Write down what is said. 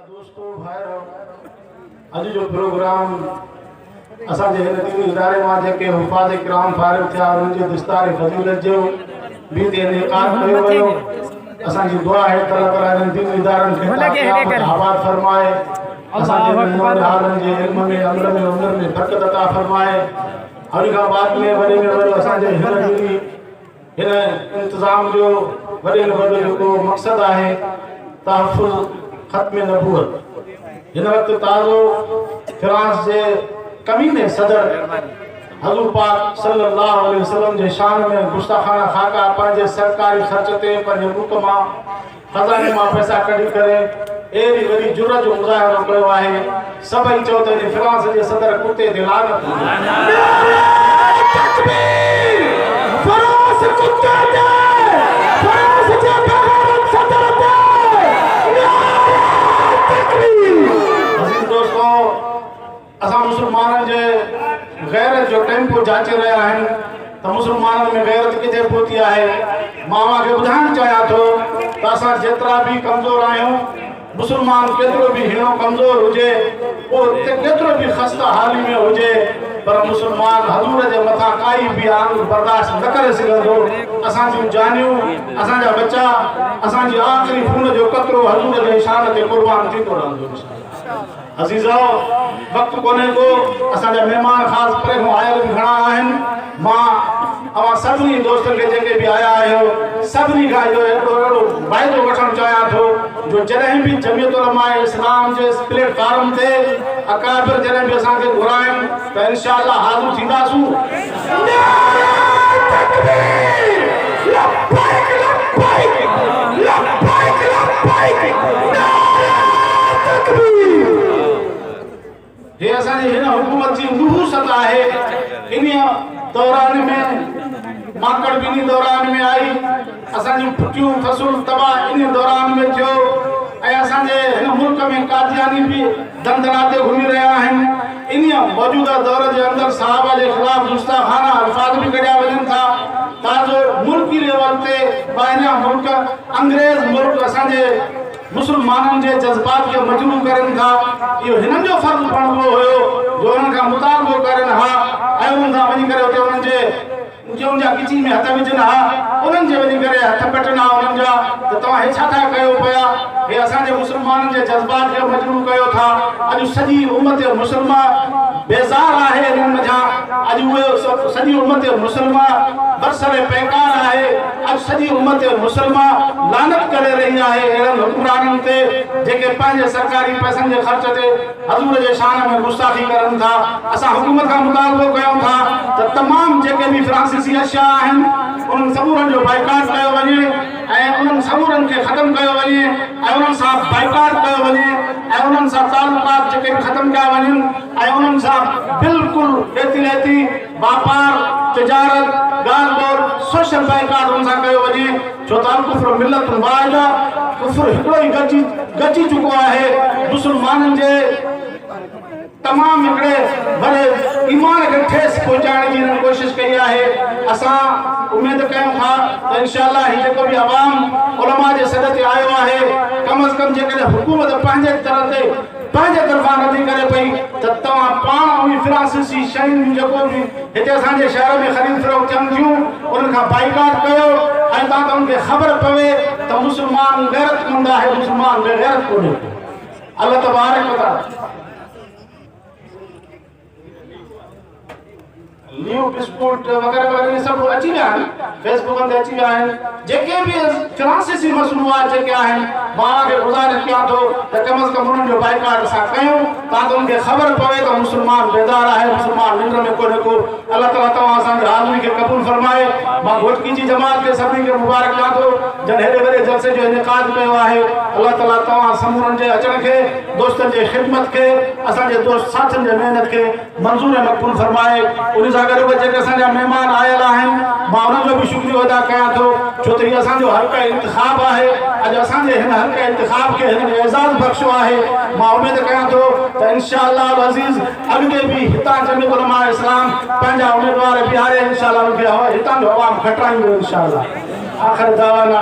दोस्तों भाइयों अज जो प्रोग्राम असांजे दीनी इदारे मां जेके हुफ़ाज़ इकराम फारिग थिया उन्हनि जे दस्तार फज़ीलत जो भी इनेकाद कयो वियो। असांजी दुआ है त अल्लाह ताला इन दीनी इदारनि खे आबाद फरमाए, असांजे मेहमान हारनि जे इल्म में अमल में उम्र में बरकत अता फरमाए। हर खां बाद में वॾे में वॾो असांजे हिन दीनी हिन इंतज़ाम जो वॾे में वॾो जेको मक़सदु आहे तहफ़्फ़ुज़ ख़त्म नबूवत। हिन वक़्तु ताज़ो फ्रांस जे कमीने सदर हज़ूर पाक सल्लल्लाहु अलैहि वसल्लम जे शान में गुस्ताखाना खाका पंहिंजे सरकारी ख़र्च ते पंहिंजे मुल्क मां खज़ाने मां पैसा कढी करे एड़ी वॾी जुर्रत जो मुज़ाहिरो कयो आहे। सभई चओ त फ्रांस जे सदर कुते ते लानत। असां मुसलमाननि जे गैरत जो टेम्पो जाचे रहिया आहिनि त मुसलमाननि में गैरत किथे पहुती आहे। मां खे ॿुधाइणु चाहियां थो त असां जेतिरा बि कमज़ोर आहियूं, मुसलमान केतिरो बि हिणो कमज़ोर हुजे, पोइ केतिरो बि ख़स्ता हाली में हुजे, पर मुसलमान हज़ूर जे मथां काई बि आंग बर्दाश्त न करे सघंदो। असांजूं जानियूं, असांजा बच्चा, असांजी आख़िरी खून जो कतरो हज़ूर जे शान ते क़ुर्बान थींदो रहंदो। अज़ीज़ो, वक़्तु कोन्हे को, असांजा महिमान ख़ासि परे खां आयल बि घणा आहिनि। मां अवां सभिनी दोस्तनि खे जेके बि आया आहियो सभिनी खां इहो अहिड़ो वाइदो वठणु चाहियां थो जो जॾहिं बि जमियत उलमाए इस्लाम जे प्लेटफॉर्म ते अकाबिर जॾहिं बि असांखे घुराइनि त इंशाअल्लाह हाज़िर थींदासूं। ये असांजी हिन हुकूमत जी नहूसत आहे। इन दौरान में माकड़ बि इन दौरान में आई, असांजी फुटियूं फसूल तबाह इन दौरान में थियो ऐं असांजे हिन मुल्क में कादियानी बि दंदनाते घुमी रहिया आहिनि। इन मौजूदा दौर जे अंदरि सहाबा जे ख़िलाफ़ गुस्ताखाना अल्फाज़ बि कढिया वञनि था ताजो मुल्की लेवल ते ॿाहिरियां मुल्क अंग्रेज़ मुल्क असांजे मुसलमाननि जे जज़्बात खे मजबूर करनि था। इहो हिननि जो फ़र्ज़ बणंदो हुयो जो हुननि खां मुतालबो करनि हा ऐं उन्हनि सां वञी करे हुते उन्हनि जा किची में हथ विझनि हा, उन्हनि जे वञी करे हथ पटनि हा उन्हनि जा त तव्हां हे छा था कयो पिया। हे असांजे मुसलमाननि जे जज़्बात खे मजबूर कयो था। अॼु सॼी उम्मत मुसलमा बेज़ार आहे इन्हनि मथां। अॼु उहे सॼी उम्मत मुसलमा बरसर पैकार आहे। अॼु सॼी उम्मत मुसलमा लानत करे रही आहे अहिड़नि हुक्मराननि ते जेके पंहिंजे सरकारी पैसनि जे ख़र्च ते हज़ूर जे शान में गुस्ताखी करनि था। असां हुकूमत खां मुतालबो कयूं था त तमामु जेके बि फ्रांसीसी अशिया आहिनि उन्हनि समूरनि जो बाइकाट कयो वञे ऐं उन्हनि समूरनि खे ख़तमु कयो वञे ऐं उन्हनि सां बाइकाट कयो वञे ऐं उन्हनि सां तालुकात जेके ख़तमु कया वञनि ऐं उन्हनि सां बिल्कुलु एतिरेती वापार तिजारत ॻाल्हि ॿोल सोशल बाइकाट उन्हनि सां कयो वञे। छो त कुफ्र मिलत वाहिदा, कुफ्र हिकिड़ो ई गची चुको आहे। मुसलमाननि जे तमाम हिकिड़े वॾे ईमान खे ठेस पहुचाइण जी हिननि कोशिशि कई आहे। असां उमेद कयूं था त इंशाअल्लाह हीउ जेको बि अवाम उलमा जे सॾ ते आयो आहे, कम अज़ कम जेकॾहिं हुकूमत पंहिंजे तरह ते पंहिंजे तरफ़ां नथी करे पई त तव्हां पाण उहे फ्रांसीसी शयूं जेको बि हिते असांजे शहर में ख़रीद फ़रोख़्त थियनि थियूं उन्हनि खां बाइकाट कयो ऐं तव्हां खे ख़बर पवे त मुसलमान गैरतमंद आहे, मुसलमान बेगैरत कोन्हे। अल्लाह तबारक व तआला न्यू बिस्कुट वगैरह वगैरह सब अची विया आहिनि, फेसबुक ते अची विया आहिनि। जेके बि फ्रांसीसी मसनूआत जेके आहिनि मां खे गुज़ारिश कयां थो त कम अज़ कम उन्हनि जो बाइकाट असां कयूं ताकि उन्हनि खे ख़बर पवे त मुसलमान बेदार आहे, मुसलमान निंड में कोन्हे को। अल्लाह ताला तव्हां असांजी हाज़िरी खे क़बूल फरमाए। मां घोटकी जी जमात खे सभिनी खे मुबारक ॾियां थो जन हेॾे वॾे जलसे जो इनेकाद कयो आहे। अल्लाह ताला तव्हां समूरनि जे अचण खे, दोस्तनि जे ख़िदमत खे, असांजे दोस्त साथियुनि जे महिनत खे मंज़ूर ऐं मक़बूल फरमाए। उन सां गॾु जेके असांजा महिमान आयल आहिनि मां उन्हनि जो बि शुक्रियो अदा कयां थो छो त हीउ असांजो हल्का इंतिखाब आहे। अॼु असांजे हिन हल्का इंतिखाब खे हिननि एज़ाज़ बख़्शियो आहे। मां उमेद कयां थो त इंशाअल्लाह अज़ीज़ अॻिते बि हितां जमियत उलमा इस्लाम पंहिंजा उमेदवार बीहारे इंशाअल्लाह उनखे हितां जो अवाम खटाईंदो इंशाअल्लाह। आख़िर दावाना